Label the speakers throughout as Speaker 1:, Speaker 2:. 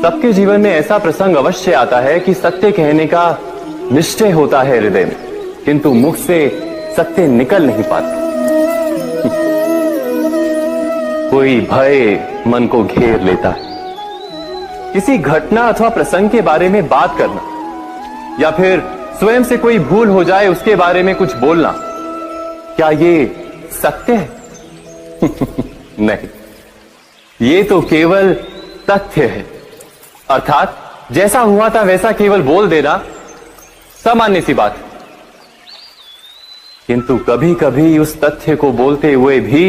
Speaker 1: सबके जीवन में ऐसा प्रसंग अवश्य आता है कि सत्य कहने का निश्चय होता है हृदय में, किंतु मुख से सत्य निकल नहीं पाता। कोई भय मन को घेर लेता है। किसी घटना अथवा प्रसंग के बारे में बात करना या फिर स्वयं से कोई भूल हो जाए उसके बारे में कुछ बोलना, क्या ये सत्य है? नहीं, ये तो केवल तथ्य है। अर्थात जैसा हुआ था वैसा केवल बोल देना सामान्य सी बात है। किंतु कभी कभी उस तथ्य को बोलते हुए भी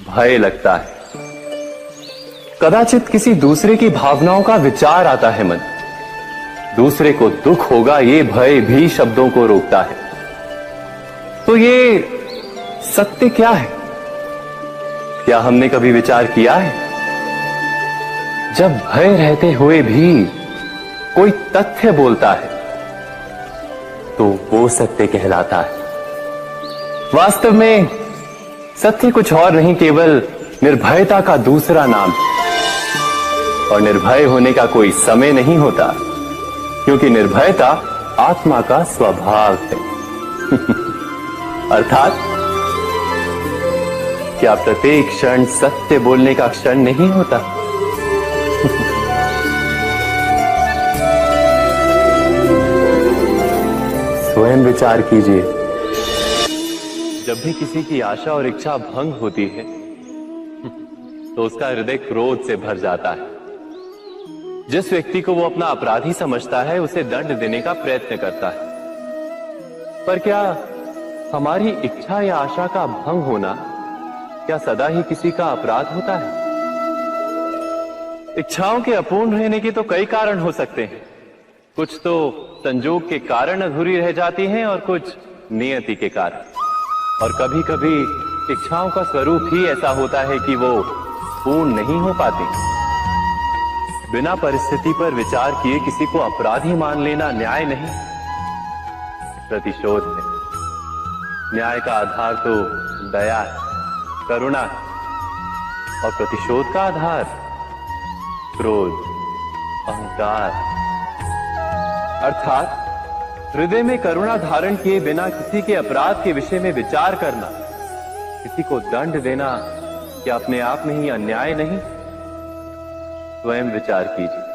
Speaker 1: भय लगता है। कदाचित किसी दूसरे की भावनाओं का विचार आता है मन, दूसरे को दुख होगा ये भय भी शब्दों को रोकता है। तो ये सत्य क्या है? क्या हमने कभी विचार किया है? जब भय रहते हुए भी कोई तथ्य बोलता है तो वो सत्य कहलाता है। वास्तव में सत्य कुछ और नहीं, केवल निर्भयता का दूसरा नाम है। और निर्भय होने का कोई समय नहीं होता, क्योंकि निर्भयता आत्मा का स्वभाव है। अर्थात क्या प्रत्येक क्षण सत्य बोलने का क्षण नहीं होता? स्वयं विचार कीजिए। जब भी किसी की आशा और इच्छा भंग होती है तो उसका हृदय क्रोध से भर जाता है। जिस व्यक्ति को वो अपना अपराधी समझता है उसे दंड देने का प्रयत्न करता है। पर क्या हमारी इच्छा या आशा का भंग होना क्या सदा ही किसी का अपराध होता है? इच्छाओं के अपूर्ण रहने के तो कई कारण हो सकते हैं। कुछ तो संजोग के कारण अधूरी रह जाती हैं और कुछ नियति के कारण। और कभी कभी इच्छाओं का स्वरूप ही ऐसा होता है कि वो पूर्ण नहीं हो पाती। बिना परिस्थिति पर विचार किए किसी को अपराधी मान लेना न्याय नहीं, प्रतिशोध है। न्याय का आधार तो दया है, करुणा है, और प्रतिशोध का आधार क्रोध, अहंकार। अर्थात हृदय में करुणा धारण किए बिना किसी के अपराध के विषय में विचार करना, किसी को दंड देना, क्या अपने आप में ही अन्याय नहीं? स्वयं विचार कीजिए।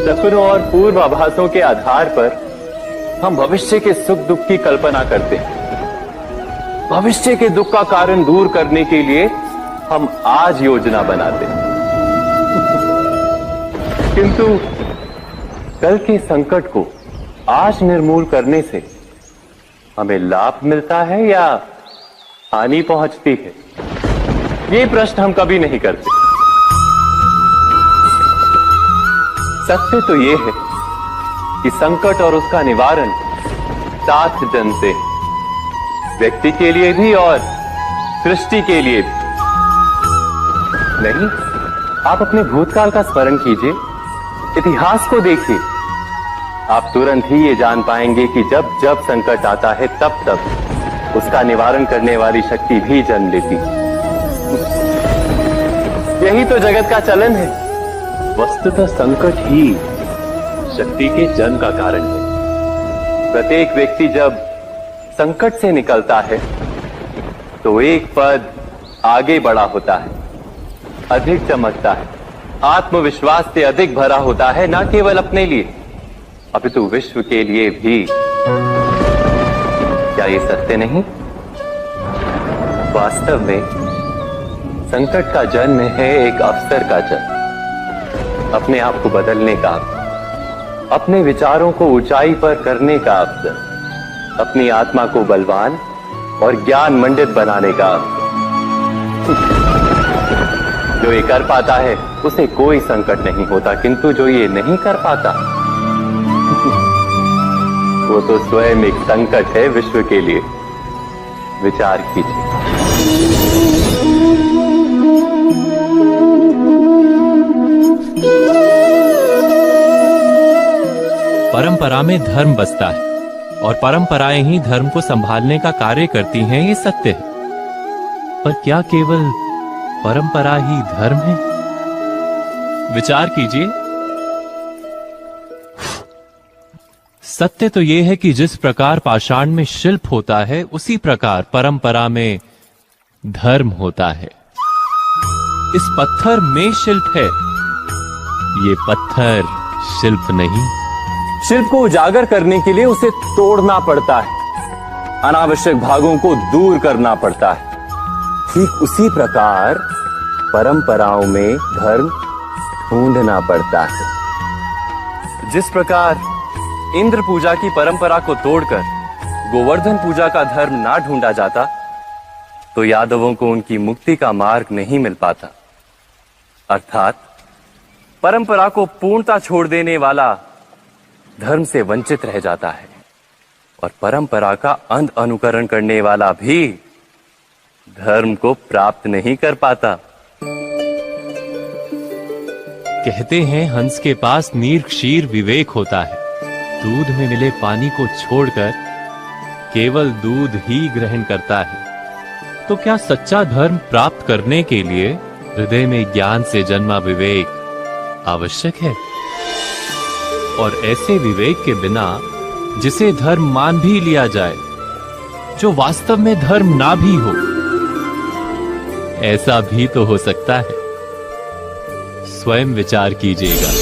Speaker 1: सपनों और पूर्वाभासों के आधार पर हम भविष्य के सुख दुख की कल्पना करते हैं। भविष्य के दुख का कारण दूर करने के लिए हम आज योजना बनाते हैं। किंतु कल के संकट को आज निर्मूल करने से हमें लाभ मिलता है या हानि पहुंचती है? ये प्रश्न हम कभी नहीं करते। सत्य तो ये है कि संकट और उसका निवारण सात जन से, व्यक्ति के लिए भी और सृष्टि के लिए भी। नहीं, आप अपने भूतकाल का स्मरण कीजिए, इतिहास को देखिए। आप तुरंत ही ये जान पाएंगे कि जब जब संकट आता है तब तब उसका निवारण करने वाली शक्ति भी जन्म लेती है। यही तो जगत का चलन है। वस्तुतः संकट ही शक्ति के जन्म का कारण है। प्रत्येक व्यक्ति जब संकट से निकलता है तो एक पद आगे बढ़ा होता है, अधिक चमकता है, आत्मविश्वास से अधिक भरा होता है, न केवल अपने लिए अपितु विश्व के लिए भी। क्या ये सत्य नहीं? वास्तव में संकट का जन्म है एक अवसर का जन्म, अपने आप को बदलने का, अपने विचारों को ऊंचाई पर करने का अवसर, अपनी आत्मा को बलवान और ज्ञान मंडित बनाने का अवसर। जो ये कर पाता है उसे कोई संकट नहीं होता, किंतु जो ये नहीं कर पाता वो तो स्वयं एक संकट है विश्व के लिए। विचार कीजिए।
Speaker 2: परंपरा में धर्म बसता है और परंपराएं ही धर्म को संभालने का कार्य करती हैं, ये सत्य है। पर क्या केवल परंपरा ही धर्म है? विचार कीजिए। सत्य तो यह है कि जिस प्रकार पाषाण में शिल्प होता है, उसी प्रकार परंपरा में धर्म होता है। इस पत्थर में शिल्प है, ये पत्थर शिल्प नहीं।
Speaker 1: शिल्प को उजागर करने के लिए उसे तोड़ना पड़ता है, अनावश्यक भागों को दूर करना पड़ता है। ठीक उसी प्रकार परंपराओं में धर्म ढूंढना पड़ता है। जिस प्रकार इंद्र पूजा की परंपरा को तोड़कर गोवर्धन पूजा का धर्म ना ढूंढा जाता, तो यादवों को उनकी मुक्ति का मार्ग नहीं मिल पाता। अर्थात परंपरा को पूर्णता छोड़ देने वाला धर्म से वंचित रह जाता है और परंपरा का अंध अनुकरण करने वाला भी धर्म को प्राप्त नहीं कर पाता।
Speaker 2: कहते हैं हंस के पास नीर क्षीर विवेक होता है। दूध में मिले पानी को छोड़कर केवल दूध ही ग्रहण करता है। तो क्या सच्चा धर्म प्राप्त करने के लिए हृदय में ज्ञान से जन्मा विवेक आवश्यक है? और ऐसे विवेक के बिना जिसे धर्म मान भी लिया जाए, जो वास्तव में धर्म ना भी हो, ऐसा भी तो हो सकता है। स्वयं विचार कीजिएगा।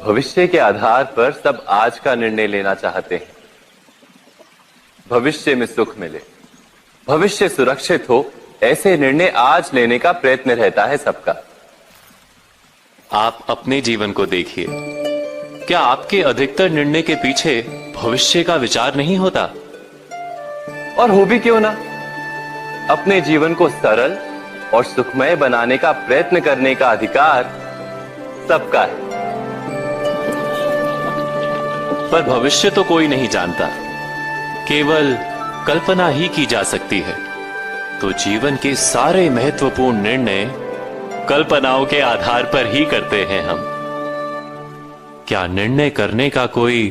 Speaker 1: भविष्य के आधार पर सब आज का निर्णय लेना चाहते हैं। भविष्य में सुख मिले, भविष्य सुरक्षित हो, ऐसे निर्णय आज लेने का प्रयत्न रहता है सबका।
Speaker 2: आप अपने जीवन को देखिए। क्या आपके अधिकतर निर्णय के पीछे भविष्य का विचार नहीं होता?
Speaker 1: और हो भी क्यों ना। अपने जीवन को सरल और सुखमय बनाने का प्रयत्न करने का अधिकार सबका है।
Speaker 2: पर भविष्य तो कोई नहीं जानता, केवल कल्पना ही की जा सकती है। तो जीवन के सारे महत्वपूर्ण निर्णय कल्पनाओं के आधार पर ही करते हैं हम। क्या निर्णय करने का कोई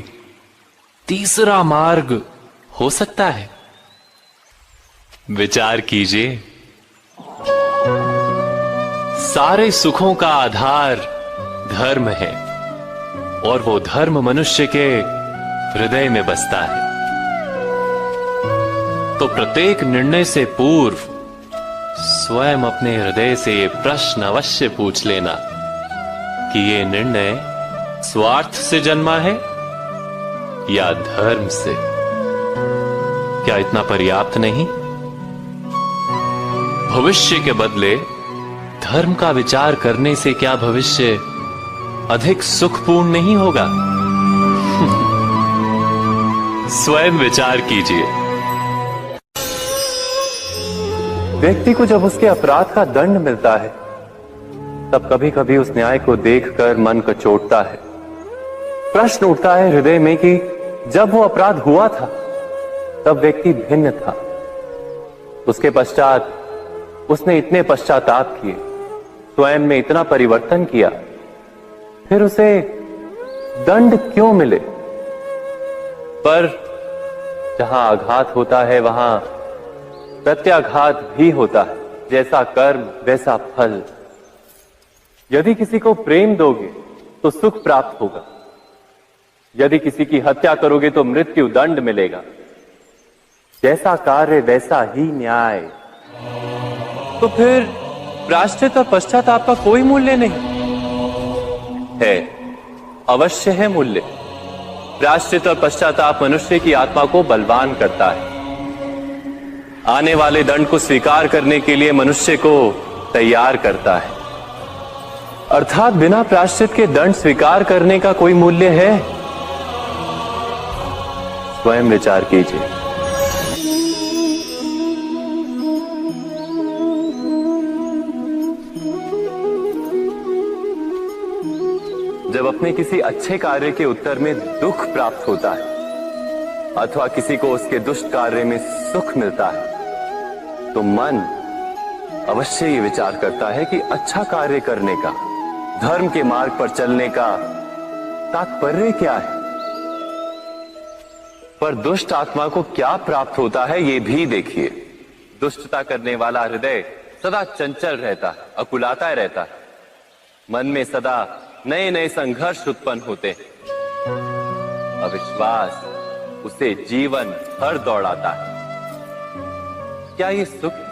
Speaker 2: तीसरा मार्ग हो सकता है? विचार कीजिए। सारे सुखों का आधार धर्म है और वो धर्म मनुष्य के हृदय में बसता है। तो प्रत्येक निर्णय से पूर्व स्वयं अपने हृदय से ये प्रश्न अवश्य पूछ लेना कि ये निर्णय स्वार्थ से जन्मा है या धर्म से। क्या इतना पर्याप्त नहीं? भविष्य के बदले धर्म का विचार करने से क्या भविष्य अधिक सुखपूर्ण नहीं होगा? स्वयं विचार कीजिए।
Speaker 1: व्यक्ति को जब उसके अपराध का दंड मिलता है, तब कभी कभी उस न्याय को देखकर मन कचोटता है। प्रश्न उठता है हृदय में कि जब वो अपराध हुआ था, तब व्यक्ति भिन्न था। उसके पश्चात उसने इतने पश्चाताप किए, स्वयं में इतना परिवर्तन किया, फिर उसे दंड क्यों मिले? पर जहां आघात होता है, वहां प्रत्याघात भी होता है। जैसा कर्म वैसा फल। यदि किसी को प्रेम दोगे तो सुख प्राप्त होगा, यदि किसी की हत्या करोगे तो मृत्यु दंड मिलेगा। जैसा कार्य वैसा ही न्याय। तो फिर प्रायश्चित और पश्चाताप का कोई मूल्य नहीं है? अवश्य है मूल्य। प्रायश्चित और पश्चाताप मनुष्य की आत्मा को बलवान करता है। आने वाले दंड को स्वीकार करने के लिए मनुष्य को तैयार करता है। अर्थात बिना प्रायश्चित के दंड स्वीकार करने का कोई मूल्य है? स्वयं विचार कीजिए। जब अपने किसी अच्छे कार्य के उत्तर में दुख प्राप्त होता है अथवा किसी को उसके दुष्ट कार्य में सुख मिलता है, तो मन अवश्य ये विचार करता है कि अच्छा कार्य करने का, धर्म के मार्ग पर चलने का तात्पर्य क्या है। पर दुष्ट आत्मा को क्या प्राप्त होता है ये भी देखिए। दुष्टता करने वाला हृदय सदा चंचल रहता है, अकुलाता रहता है। मन में सदा नए नए संघर्ष उत्पन्न होते हैं। अविश्वास उसे जीवन भर दौड़ाता है। क्या ये सुख है?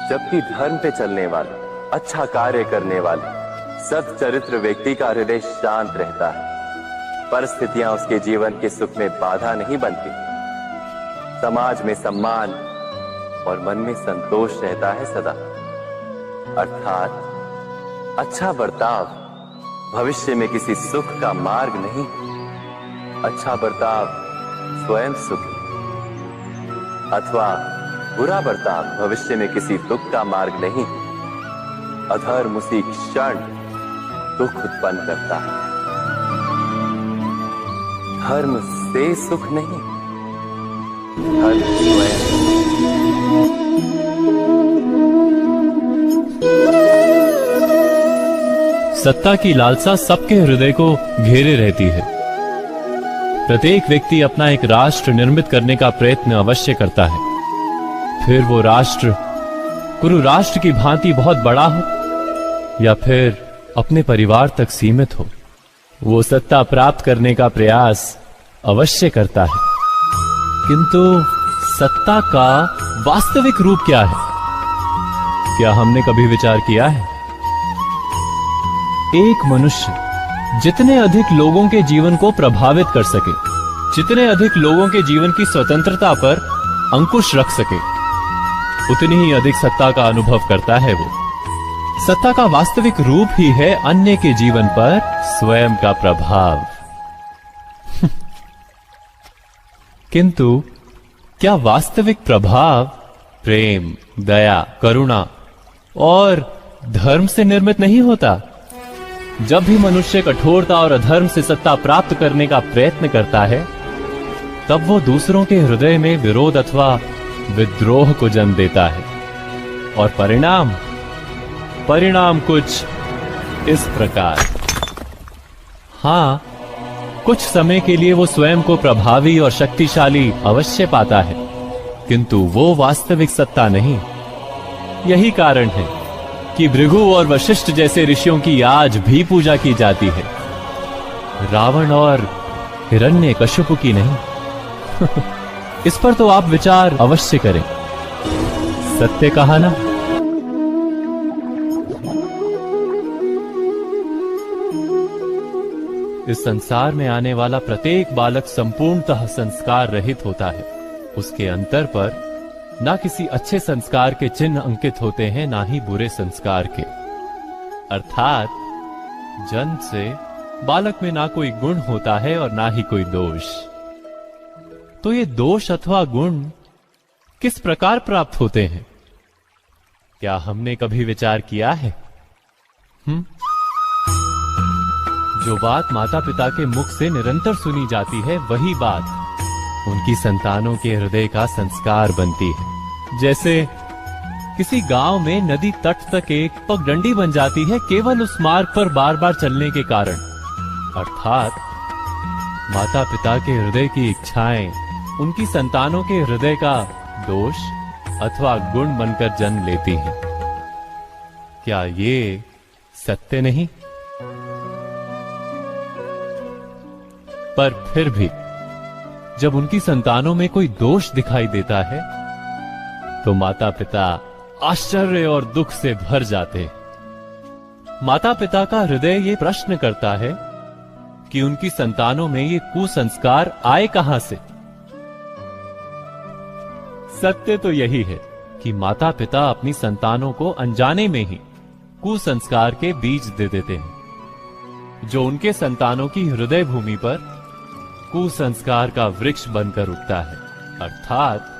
Speaker 1: जबकि धर्म पे चलने वाले, अच्छा कार्य करने वाले, सच्चरित्र व्यक्ति का हृदय शांत रहता है। परिस्थितियां उसके जीवन के सुख में बाधा नहीं बनती। समाज में सम्मान और मन में संतोष रहता है सदा। अर्थात अच्छा बर्ताव भविष्य में किसी सुख का मार्ग नहीं। अच्छा बर्ताव स्वयं सुख अथवा बुरा बर्ताव भविष्य में किसी दुख का मार्ग नहीं। अधर्म उसी क्षण दुख उत्पन्न करता है। धर्म से सुख नहीं, धर्म स्वयं।
Speaker 2: सत्ता की लालसा सबके हृदय को घेरे रहती है। प्रत्येक व्यक्ति अपना एक राष्ट्र निर्मित करने का प्रयत्न अवश्य करता है। फिर वो राष्ट्र कुरु राष्ट्र की भांति बहुत बड़ा हो या फिर अपने परिवार तक सीमित हो, वो सत्ता प्राप्त करने का प्रयास अवश्य करता है। किंतु सत्ता का वास्तविक रूप क्या है? क्या हमने कभी विचार किया है? एक मनुष्य जितने अधिक लोगों के जीवन को प्रभावित कर सके, जितने अधिक लोगों के जीवन की स्वतंत्रता पर अंकुश रख सके, उतनी ही अधिक सत्ता का अनुभव करता है वो। सत्ता का वास्तविक रूप ही है अन्य के जीवन पर स्वयं का प्रभाव। किंतु क्या वास्तविक प्रभाव प्रेम, दया, करुणा और धर्म से निर्मित नहीं होता? जब भी मनुष्य कठोरता और अधर्म से सत्ता प्राप्त करने का प्रयत्न करता है, तब वो दूसरों के हृदय में विरोध अथवा विद्रोह को जन्म देता है। और परिणाम कुछ इस प्रकार। हां, कुछ समय के लिए वो स्वयं को प्रभावी और शक्तिशाली अवश्य पाता है, किंतु वो वास्तविक सत्ता नहीं। यही कारण है कि भृगु और वशिष्ठ जैसे ऋषियों की आज भी पूजा की जाती है, रावण और हिरण्यकश्यप की नहीं। इस पर तो आप विचार अवश्य करें। सत्य कहा ना? इस संसार में आने वाला प्रत्येक बालक संपूर्णतः संस्कार रहित होता है। उसके अंतर पर ना किसी अच्छे संस्कार के चिन्ह अंकित होते हैं, ना ही बुरे संस्कार के। अर्थात जन्म से बालक में ना कोई गुण होता है और ना ही कोई दोष। तो ये दोष अथवा गुण किस प्रकार प्राप्त होते हैं? क्या हमने कभी विचार किया है? जो बात माता पिता के मुख से निरंतर सुनी जाती है, वही बात उनकी संतानों के हृदय का संस्कार बनती है। जैसे किसी गांव में नदी तट तक एक पगडंडी बन जाती है केवल उस मार्ग पर बार बार चलने के कारण। अर्थात माता पिता के हृदय की इच्छाएं उनकी संतानों के हृदय का दोष अथवा गुण बनकर जन्म लेती हैं। क्या ये सत्य नहीं? पर फिर भी जब उनकी संतानों में कोई दोष दिखाई देता है, तो माता पिता आश्चर्य और दुख से भर जाते। माता पिता का हृदय ये प्रश्न करता है कि उनकी संतानों में ये कुसंस्कार आए कहां से? सत्य तो यही है कि माता पिता अपनी संतानों को अनजाने में ही कुसंस्कार के बीज दे देते हैं, जो उनके संतानों की हृदय भूमि पर कुसंस्कार का वृक्ष बनकर उगता है। अर्थात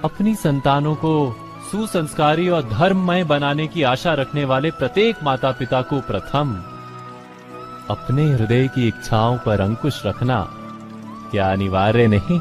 Speaker 2: अपनी संतानों को सुसंस्कारी और धर्ममय बनाने की आशा रखने वाले प्रत्येक माता पिता को प्रथम अपने हृदय की इच्छाओं पर अंकुश रखना क्या अनिवार्य नहीं?